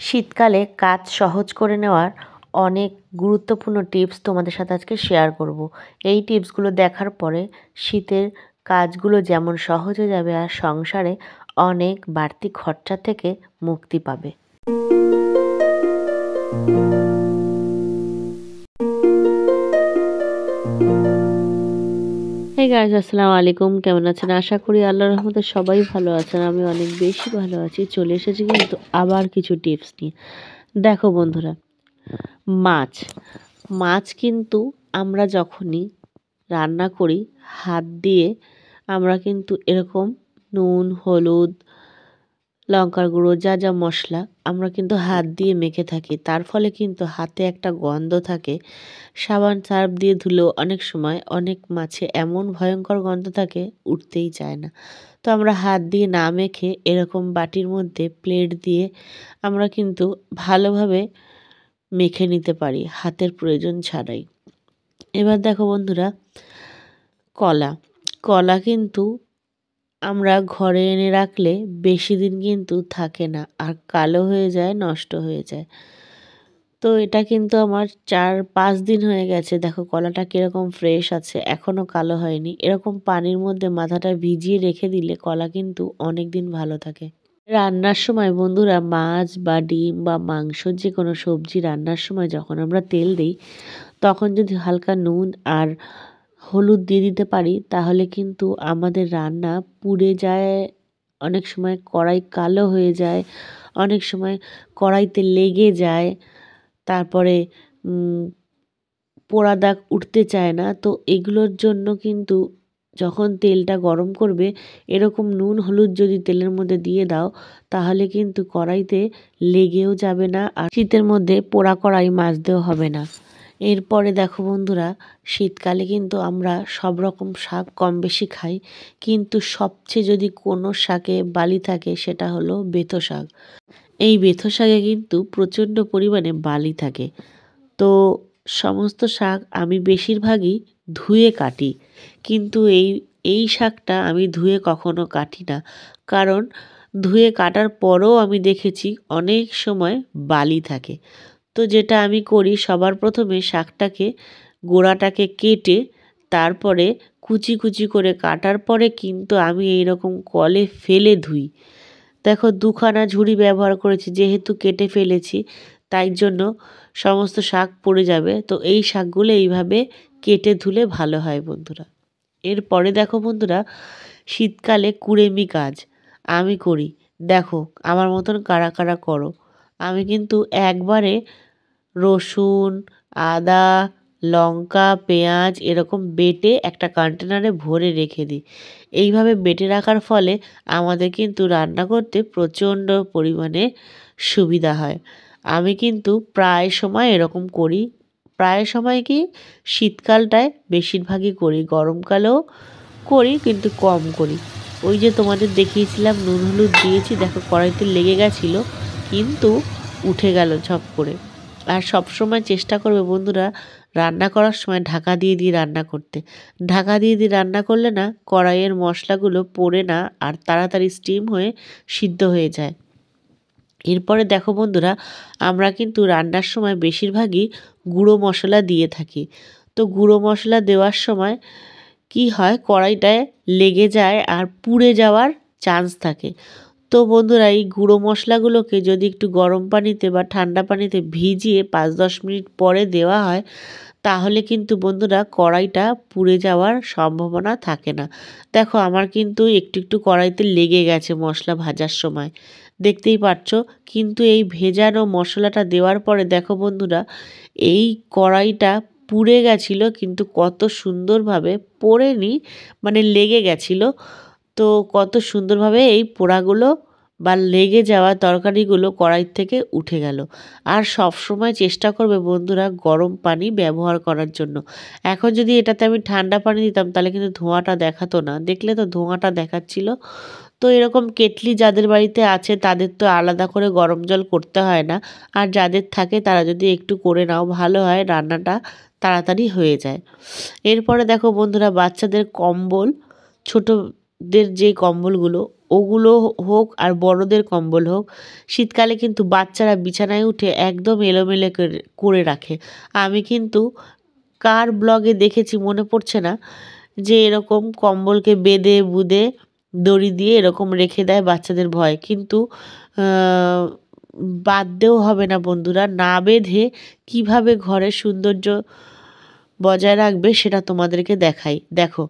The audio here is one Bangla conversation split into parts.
শীতকালে কাজ সহজ করে নেওয়ার অনেক গুরুত্বপূর্ণ টিপস তোমাদের সাথে আজকে শেয়ার করব। এই টিপসগুলো দেখার পরে শীতের কাজগুলো যেমন সহজ হয়ে যাবে আর সংসারে অনেক বাড়তি খরচা থেকে মুক্তি পাবে। হে গাইস, আসসালামু আলাইকুম। কেমন আছেন? আশা করি আল্লাহর রহমতে সবাই ভালো আছেন। আমি অনেক বেশি ভালো আছি। চলে এসেছি কিন্তু আবার কিছু টিপস নিয়ে। দেখো বন্ধুরা, মাছ মাছ কিন্তু আমরা যখনই রান্না করি হাত দিয়ে আমরা কিন্তু এরকম নুন, হলুদ, লঙ্কার গুঁড়ো যা যা মশলা আমরা কিন্তু হাত দিয়ে মেখে থাকি। তার ফলে কিন্তু হাতে একটা গন্ধ থাকে। সাবান সার্ফ দিয়ে ধুলেও অনেক সময় অনেক মাছে এমন ভয়ঙ্কর গন্ধ থাকে, উঠতেই চায় না। তো আমরা হাত দিয়ে না মেখে এরকম বাটির মধ্যে প্লেট দিয়ে আমরা কিন্তু ভালোভাবে মেখে নিতে পারি হাতের প্রয়োজন ছাড়াই। এবার দেখো বন্ধুরা, কলা কলা কিন্তু আমরা ঘরে এনে রাখলে বেশি দিন কিন্তু থাকে না আর কালো হয়ে যায়, নষ্ট হয়ে যায়। তো এটা কিন্তু আমার 4-5 দিন হয়ে গেছে। দেখো কলাটা কীরকম ফ্রেশ আছে, এখনও কালো হয়নি। এরকম পানির মধ্যে মাথাটা ভিজিয়ে রেখে দিলে কলা কিন্তু অনেক দিন ভালো থাকে। রান্নার সময় বন্ধুরা মাছ বা ডিম বা মাংস যে কোনো সবজি রান্নার সময় যখন আমরা তেল দিই তখন যদি হালকা নুন আর হলুদ দিয়ে দিতে পারি তাহলে কিন্তু আমাদের রান্না পুড়ে যায়, অনেক সময় কড়াই কালো হয়ে যায়, অনেক সময় কড়াইতে লেগে যায়, তারপরে পোড়া দাগ উঠতে চায় না। তো এগুলোর জন্য কিন্তু যখন তেলটা গরম করবে এরকম নুন হলুদ যদি তেলের মধ্যে দিয়ে দাও তাহলে কিন্তু কড়াইতে লেগেও যাবে না আর শীতের মধ্যে পোড়া কড়াই মাজতেও হবে না। এরপরে দেখো বন্ধুরা, শীতকালে কিন্তু আমরা সব রকম শাক কম বেশি খাই, কিন্তু সবচেয়ে যদি কোনো শাকে বালি থাকে সেটা হলো বেথো শাক। এই বেথো শাকে কিন্তু প্রচণ্ড পরিমাণে বালি থাকে। তো সমস্ত শাক আমি বেশিরভাগই ধুয়ে কাটি, কিন্তু এই শাকটা আমি ধুয়ে কখনো কাটি না, কারণ ধুয়ে কাটার পরও আমি দেখেছি অনেক সময় বালি থাকে। তো যেটা আমি করি সবার প্রথমে শাকটাকে গোড়াটাকে কেটে তারপরে কুচি কুচি করে কাটার পরে কিন্তু আমি এইরকম কলে ফেলে ধুই। দেখো 2খানা ঝুড়ি ব্যবহার করেছি, যেহেতু কেটে ফেলেছি তাই জন্য সমস্ত শাক পড়ে যাবে। তো এই শাকগুলো এইভাবে কেটে ধুলে ভালো হয় বন্ধুরা। এরপরে দেখো বন্ধুরা, শীতকালে কুড়েমি কাজ আমি করি। দেখো আমার মতন কারা কারা করো। আমি কিন্তু একবারে রসুন, আদা, লঙ্কা, পেঁয়াজ এরকম বেটে একটা কন্টেনারে ভরে রেখে দিই। এইভাবে বেটে রাখার ফলে আমাদের কিন্তু রান্না করতে প্রচণ্ড পরিমাণে সুবিধা হয়। আমি কিন্তু প্রায় সময় এরকম করি। প্রায় সময় কি শীতকালটায় বেশিরভাগই করি, গরমকালেও করি কিন্তু কম করি। ওই যে তোমাদের দেখিয়েছিলাম নুন হলুদ দিয়েছি, দেখো কড়াইতে লেগে গেছিলো কিন্তু উঠে গেল ঝপ করে। আর সবসময় চেষ্টা করবে বন্ধুরা রান্না করার সময় ঢাকা দিয়ে দিয়ে রান্না করতে। ঢাকা দিয়ে দিয়ে রান্না করলে না কড়াইয়ের মশলাগুলো পড়ে না আর তাড়াতাড়ি স্টিম হয়ে সিদ্ধ হয়ে যায়। এরপরে দেখো বন্ধুরা, আমরা কিন্তু রান্নার সময় বেশিরভাগই গুঁড়ো মশলা দিয়ে থাকি। তো গুঁড়ো মশলা দেওয়ার সময় কি হয়, কড়াইটায় লেগে যায় আর পুড়ে যাওয়ার চান্স থাকে। তো বন্ধুরা এই গুঁড়ো মশলাগুলোকে যদি একটু গরম পানিতে বা ঠান্ডা পানিতে ভিজিয়ে 5-10 মিনিট পরে দেওয়া হয় তাহলে কিন্তু বন্ধুরা কড়াইটা পুড়ে যাওয়ার সম্ভাবনা থাকে না। দেখো আমার কিন্তু একটু একটু কড়াইতে লেগে গেছে মশলা ভাজার সময়, দেখতেই পাচ্ছ। কিন্তু এই ভেজানো মশলাটা দেওয়ার পরে দেখো বন্ধুরা এই কড়াইটা পুড়ে গেছিলো কিন্তু কত সুন্দরভাবে পোড়েনি, মানে লেগে গেছিলো। তো কত সুন্দরভাবে এই পোড়াগুলো বা লেগে যাওয়া তরকারিগুলো কড়াই থেকে উঠে গেল। আর সব সময় চেষ্টা করবে বন্ধুরা গরম পানি ব্যবহার করার জন্য। এখন যদি এটাতে আমি ঠান্ডা পানি দিতাম তাহলে কিন্তু ধোঁয়াটা দেখাতো না, দেখলে তো ধোঁয়াটা দেখাচ্ছিল। তো এরকম কেটলি যাদের বাড়িতে আছে তাদের তো আলাদা করে গরম জল করতে হয় না, আর যাদের থাকে তারা যদি একটু করে নাও ভালো হয়, রান্নাটা তাড়াতাড়ি হয়ে যায়। এরপরে দেখো বন্ধুরা বাচ্চাদের কম্বল, ছোট বাচ্চাদের যে কম্বলগুলো ওগুলো হোক আর বড়দের কম্বল হোক, শীতকালে কিন্তু বাচ্চারা বিছানায় উঠে একদম এলোমেলো করে রাখে। আমি কিন্তু কার ব্লগে দেখেছি মনে পড়ছে না, যে এরকম কম্বলকে বেঁধে বুঁধে দড়ি দিয়ে এরকম রেখে দেয় বাচ্চাদের ভয়। কিন্তু বাঁধতেও হবে না বন্ধুরা, না বেঁধে কিভাবে ঘরের সৌন্দর্য বজায় রাখবে সেটা তোমাদেরকে দেখাই। দেখো,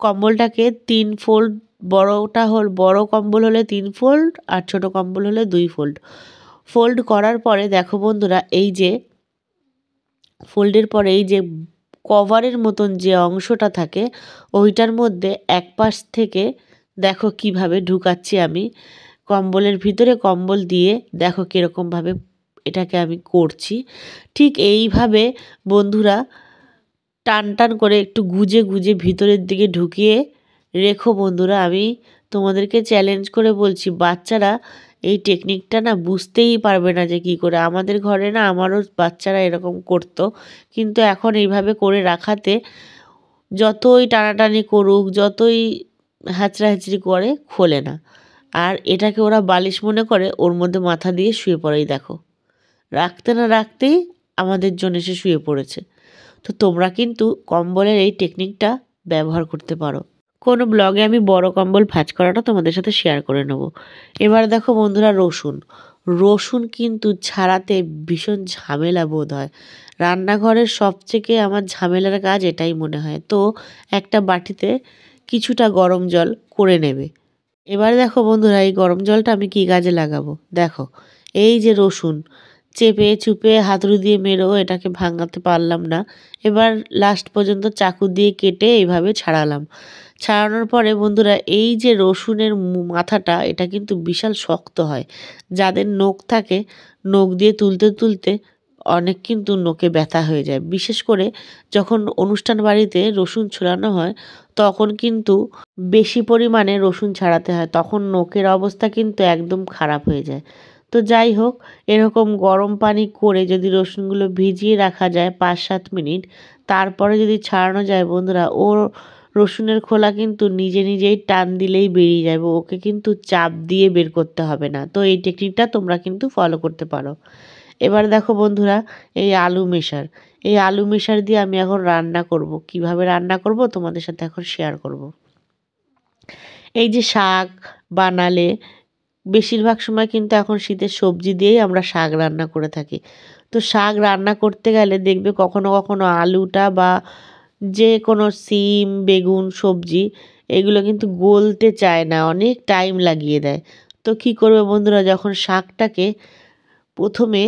কম্বলটাকে 3 ফোল্ড, বড় কম্বল হলে 3 ফোল্ড আর ছোট কম্বল হলে 2 ফোল্ড। ফোল্ড করার পরে দেখো বন্ধুরা, এই যে ফোল্ডের পরে এই যে কভারের মতন যে অংশটা থাকে ওইটার মধ্যে এক পাশ থেকে দেখো কিভাবে ঢুকাচ্ছি আমি কম্বলের ভিতরে, কম্বল দিয়ে দেখো কীরকমভাবে এটাকে আমি করছি। ঠিক এইভাবে বন্ধুরা টান টান করে একটু গুজে গুজে ভিতরের দিকে ঢুকিয়ে রেখো বন্ধুরা। আমি তোমাদেরকে চ্যালেঞ্জ করে বলছি, বাচ্চারা এই টেকনিকটা না বুঝতেই পারবে না যে কী করে। আমাদের ঘরে না আমারও বাচ্চারা এরকম করতো, কিন্তু এখন এইভাবে করে রাখাতে যতই টানাটানি করুক, যতই হ্যাচড়াহ্যাচড়ি করে, খোলে না। আর এটাকে ওরা বালিশ মনে করে ওর মধ্যে মাথা দিয়ে শুয়ে পড়েই দেখো, রাখতে না রাখতেই আমাদের জন্য এসে শুয়ে পড়েছে। তো তোমরা কিন্তু কম্বলের এই টেকনিকটা ব্যবহার করতে পারো। কোনো ব্লগে আমি বড় কম্বল ভাঁজ করাটা তোমাদের সাথে শেয়ার করে নেব। এবার দেখো বন্ধুরা, রসুন কিন্তু ছাড়াতে ভীষণ ঝামেলা বোধ হয়। রান্নাঘরের সবথেকে আমার ঝামেলার কাজ এটাই মনে হয়। তো একটা বাটিতে কিছুটা গরম জল করে নেবে। এবার দেখো বন্ধুরা, এই গরম জলটা আমি কী কাজে লাগাবো। দেখো, এই যে রসুন চেপে চুপে হাতুড়ি দিয়ে মেরেও এটাকে ভাঙাতে পারলাম না। এবার লাস্ট পর্যন্ত চাকু দিয়ে কেটে এইভাবে ছাড়ালাম। ছাড়ানোর পরে বন্ধুরা, এই যে রসুনের মাথাটা এটা কিন্তু বিশাল শক্ত হয়। যাদের নখ থাকে, নখ দিয়ে তুলতে তুলতে অনেক কিন্তু নখে ব্যথা হয়ে যায়। বিশেষ করে যখন অনুষ্ঠান বাড়িতে রসুন ছড়ানো হয় তখন কিন্তু বেশি পরিমাণে রসুন ছাড়াতে হয়, তখন নখের অবস্থা কিন্তু একদম খারাপ হয়ে যায়। তো যাই হোক, এরকম গরম পানি করে যদি রসুনগুলো ভিজিয়ে রাখা যায় 5-7 মিনিট, তারপরে যদি ছাড়ানো যায় বন্ধুরা, রসুনের খোলা কিন্তু নিজে নিজেই টান দিলেই বেরিয়ে যাবে, ওকে কিন্তু চাপ দিয়ে বের করতে হবে না। তো এই টেকনিকটা তোমরা কিন্তু ফলো করতে পারো। এবার দেখো বন্ধুরা, এই আলু মেশার দিয়ে আমি এখন রান্না করব। কিভাবে রান্না করব তোমাদের সাথে এখন শেয়ার করব। এই যে শাক বানালে বেশিরভাগ সময় কিন্তু এখন শীতের সবজি দিয়েই আমরা শাক রান্না করে থাকি। তো শাক রান্না করতে গেলে দেখবে কখনো কখনো আলুটা বা যে কোনো সিম, বেগুন, সবজি এগুলো কিন্তু গলতে চায় না, অনেক টাইম লাগিয়ে দেয়। তো কী করবে বন্ধুরা, যখন শাকটাকে প্রথমে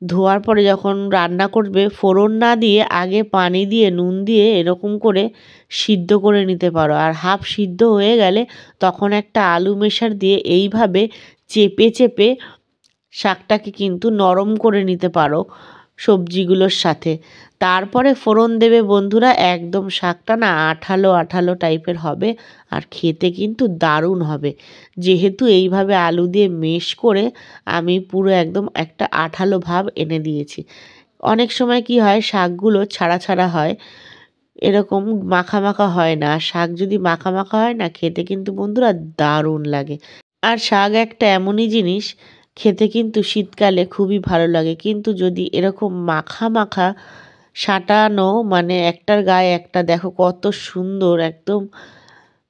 ধোয়ার পরে যখন রান্না করবে, ফোড়ন না দিয়ে আগে পানি দিয়ে নুন দিয়ে এরকম করে সিদ্ধ করে নিতে পারো। আর হাফ সিদ্ধ হয়ে গেলে তখন একটা আলু মেশার দিয়ে এইভাবে চেপে চেপে শাকটাকে কিন্তু নরম করে নিতে পারো সবজিগুলোর সাথে। তারপরে ফোড়ন দেবে বন্ধুরা, একদম শাকটা না আঠালো আঠালো টাইপের হবে আর খেতে কিন্তু দারুণ হবে। যেহেতু এইভাবে আলু দিয়ে মেশ করে আমি পুরো একদম একটা আঠালো ভাব এনে দিয়েছি। অনেক সময় কি হয়, শাকগুলো ছাড়া ছাড়া হয়, এরকম মাখা মাখা হয় না। আর শাক যদি মাখা মাখা হয় না, খেতে কিন্তু বন্ধুরা দারুণ লাগে। আর শাক একটা এমনই জিনিস, খেতে কিন্তু শীতকালে খুবই ভালো লাগে। কিন্তু যদি এরকম মাখা মাখা সাঁটানো, মানে একটার গায়ে একটা, দেখো কত সুন্দর একদম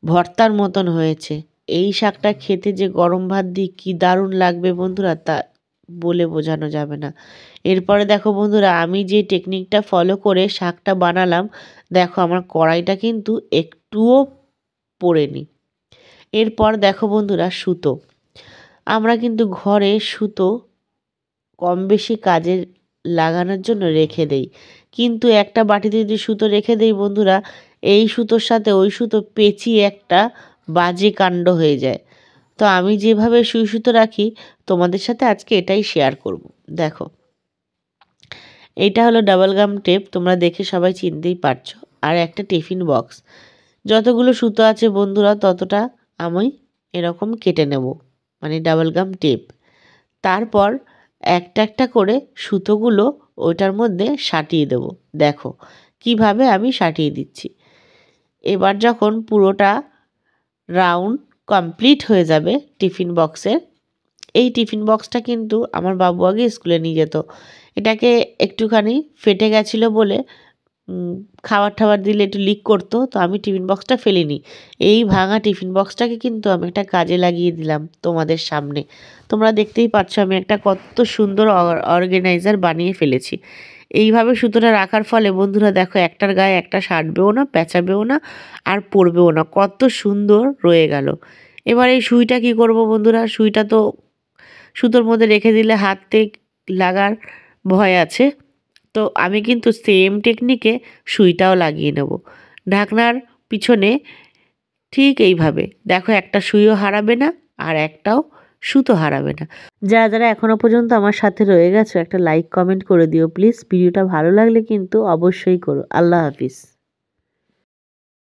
ভর্তার মতন হয়েছে। এই শাকটা খেতে যে গরম ভাত দিয়ে কী দারুণ লাগবে বন্ধুরা, তা বলে বোঝানো যাবে না। এরপরে দেখো বন্ধুরা, আমি যে টেকনিকটা ফলো করে শাকটা বানালাম, দেখো আমার কড়াইটা কিন্তু একটুও পোড়েনি। এরপর দেখো বন্ধুরা, সুতো। আমরা কিন্তু ঘরে সুতো কম বেশি কাজে লাগানোর জন্য রেখে দেই, কিন্তু একটা বাটিতে যদি সুতো রেখে দেই বন্ধুরা, এই সুতোর সাথে ওই সুতো পেঁচিয়ে একটা বাজে কাণ্ড হয়ে যায়। তো আমি যেভাবে সুই সুতো রাখি তোমাদের সাথে আজকে এটাই শেয়ার করব। দেখো, এইটা হলো ডাবল গাম টেপ, তোমরা দেখে সবাই চিনতেই পারছো। আর একটা টিফিন বক্স, যতগুলো সুতো আছে বন্ধুরা ততটা আমি এরকম কেটে নেব, মানে ডাবল গাম টেপ। তারপর একটা একটা করে সুতোগুলো ওইটার মধ্যে সাটিয়ে দেব। দেখো কিভাবে আমি সাটিয়ে দিচ্ছি। এবার যখন পুরোটা রাউন্ড কমপ্লিট হয়ে যাবে টিফিন বক্সের। এই টিফিন বক্সটা কিন্তু আমার বাবু আগে স্কুলে নিয়ে যেত। এটাকে একটুখানি ফেটে গেছিলো বলে খাবার টাবার দিলে একটু লিক করতো, তো আমি টিফিন বক্সটা ফেলিনি। এই ভাঙা টিফিন বক্সটাকে কিন্তু আমি একটা কাজে লাগিয়ে দিলাম তোমাদের সামনে। তোমরা দেখতেই পাচ্ছ আমি একটা কত সুন্দর অর্গানাইজার বানিয়ে ফেলেছি। এইভাবে সুতোটা রাখার ফলে বন্ধুরা দেখো একটার গায়ে একটা সারবেও না, পেঁচাবেও না, আর পড়বেও না, কত সুন্দর রয়ে গেল। এবার এই সুইটা কি করব বন্ধুরা, সুইটা তো সুতোর মধ্যে রেখে দিলে হাতে লাগার ভয় আছে, তো আমি কিন্তু সেম টেকনিকে সুইটাও লাগিয়ে নেব ঢাকনার পিছনে। ঠিক এইভাবে দেখো একটা সুইও হারাবে না আর একটাও সুতো হারাবে না। যারা যারা এখনও পর্যন্ত আমার সাথে রয়ে গেছো একটা লাইক কমেন্ট করে দিও প্লিজ। ভিডিওটা ভালো লাগলে কিন্তু অবশ্যই করো। আল্লাহ হাফিজ।